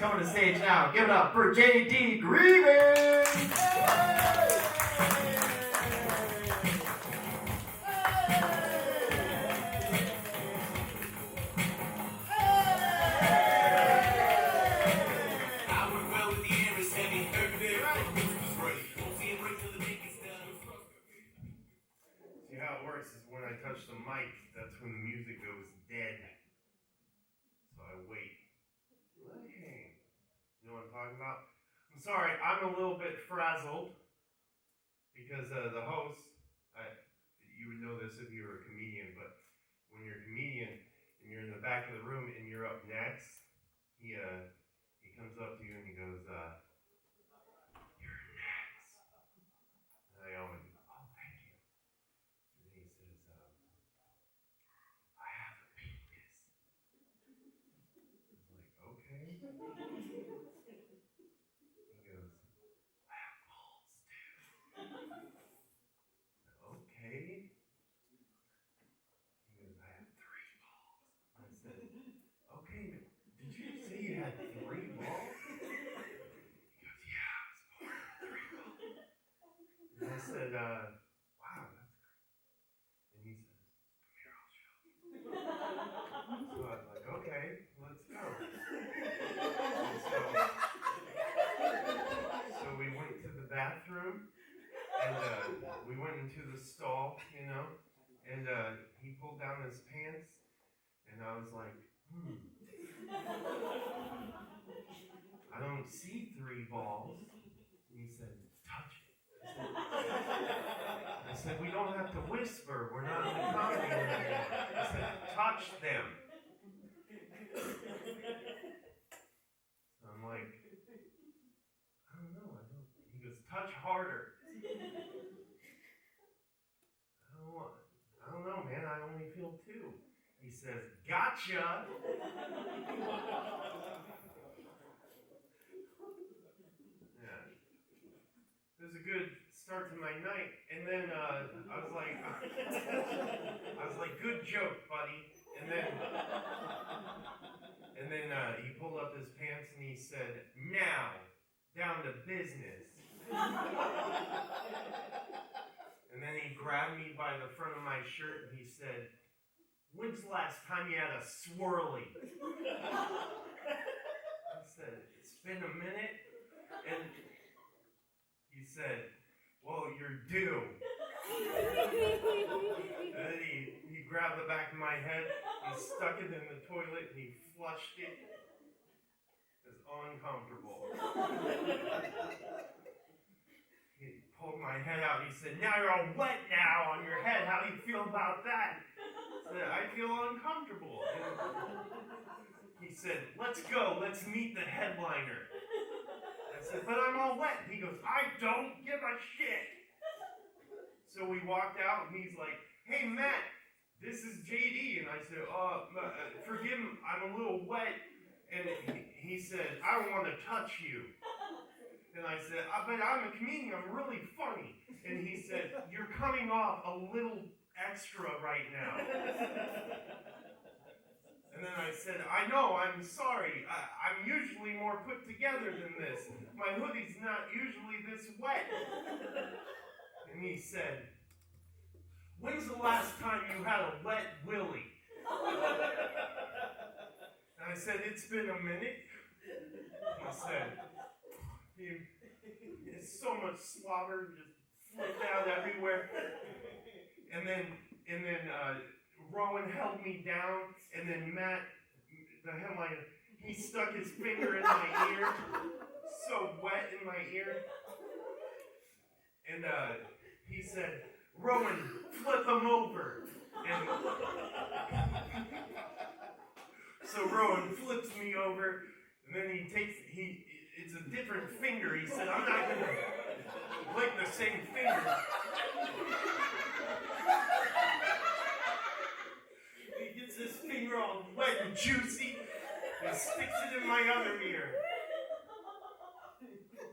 coming to stage now. Give it up for J.D. Grieving! See how it works is when I touch the mic, that's when the music goes dead. So I wait. Hey, you know what I'm talking about? I'm sorry, I'm a little bit frazzled because the host, you would know this if you were a comedian, but when you're a comedian and you're in the back of the room and you're up next, he comes up to you and he goes, "You're next." And I always, "Oh, thank you." And then he says, "I have a penis." I was like, "Okay." He goes, "I have balls too." Okay. He goes, "I have 3 balls." I said, "Okay, did you say you had 3 balls?" He goes, "Yeah, I was born with 3 balls." And I said, "Wow, that's great." And he says, "Come here, I'll show you." So I was like, "Okay, let's go." And so we went to the bathroom, and we went into the stall, and he pulled down his pants, and I was like, I don't see 3 balls. And he said, "Touch it." I said, "We don't have to whisper. We're not in the comedy room anymore." I said, "Touch them." So I'm like, I don't know. He goes, "Touch harder." I don't know, man. I only feel 2. He says, "Gotcha." Yeah. It was a good start to my night. And then I was like, "Good joke, buddy." And then he pulled up his pants and he said, "Now, down to business." And then he grabbed me by the front of my shirt and he said, "When's the last time you had a swirly?" I said, "It's been a minute." And he said, "Well, you're due." And then he grabbed the back of my head, he stuck it in the toilet, and he flushed it. It was uncomfortable. He pulled my head out, and he said, "Now you're all wet now on your head. How do you feel about that?" I said, "I feel uncomfortable." And he said, "Let's go. Let's meet the headliner." I said, "But I'm all wet." He goes, "I don't give a shit." So we walked out, and he's like, "Hey, Matt, this is JD." And I said, "Forgive him, I'm a little wet." And he said, "I don't want to touch you." And I said, "But I'm a comedian, I'm really funny." And he said, "You're coming off a little extra right now." And then I said, "I know, I'm sorry. I'm usually more put together than this. My hoodie's not usually this wet." And he said, "When's the last time you had a wet willy?" And I said, "It's been a minute." And I said, "It's so much slobber just flipped out everywhere." And then Rowan held me down, and then Matt, the headliner, he stuck his finger in my ear, so wet in my ear. And he said, "Rowan, flip him over." And so Rowan flips me over, and then it's a different finger. He said, "I'm not going to lick the same finger." He gets his finger all wet and juicy, and sticks it in my other ear.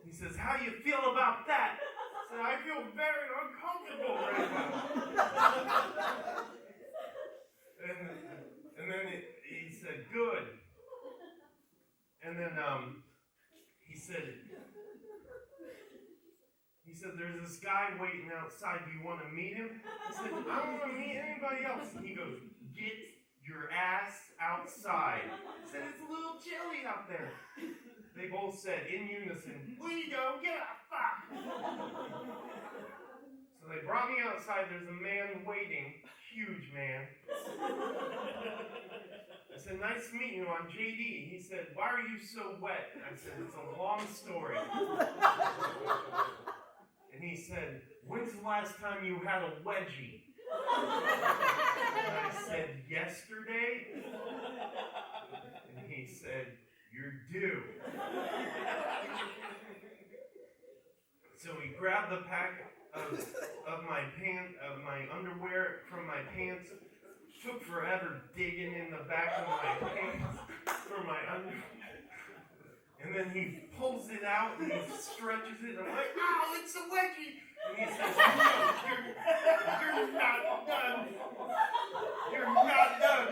He says, "How do you feel about that?" I said, "I feel very uncomfortable right now." And then he said, "Good." And then he said, there's this guy waiting outside. Do you want to meet him? I said, I don't want to meet anybody else. And he goes, get your ass outside. I said, it's a little chilly out there. They both said in unison, we go get a fuck. So they brought me outside. There's a man waiting, huge man. I said, nice to meet you. I'm JD. He said, why are you so wet? I said, it's a long story. And he said, when's the last time you had a wedgie? And I said, yesterday? And he said, you're due. So he grabbed the pack of my underwear from my pants. Took forever digging in the back of my pants for my underwear. And then he pulls it out and he stretches it. And I'm like, ow, it's a wedgie. And he says, no, you're not done. You're not done.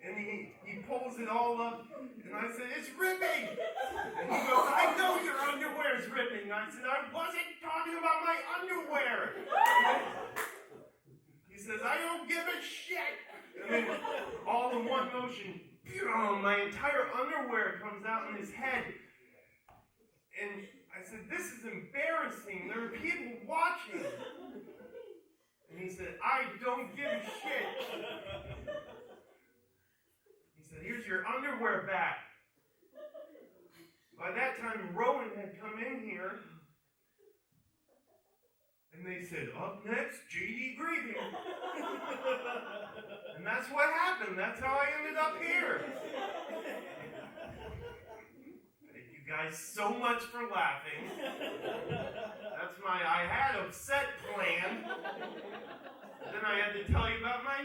And he pulls it all up. And I said, it's ripping. And he goes, I know your underwear is ripping. I said, I wasn't talking about my underwear. He says, I don't give a shit. And then all in one motion, my entire underwear comes out in his head. And I said, this is embarrassing. There are people watching. And he said, I don't give a shit. He said, here's your underwear back. By that time, Rowan had come in here. And they said, up next, JD Grieving. And that's what happened. That's how I ended up here. Thank you guys so much for laughing. I had a set plan. Then I had to tell you about my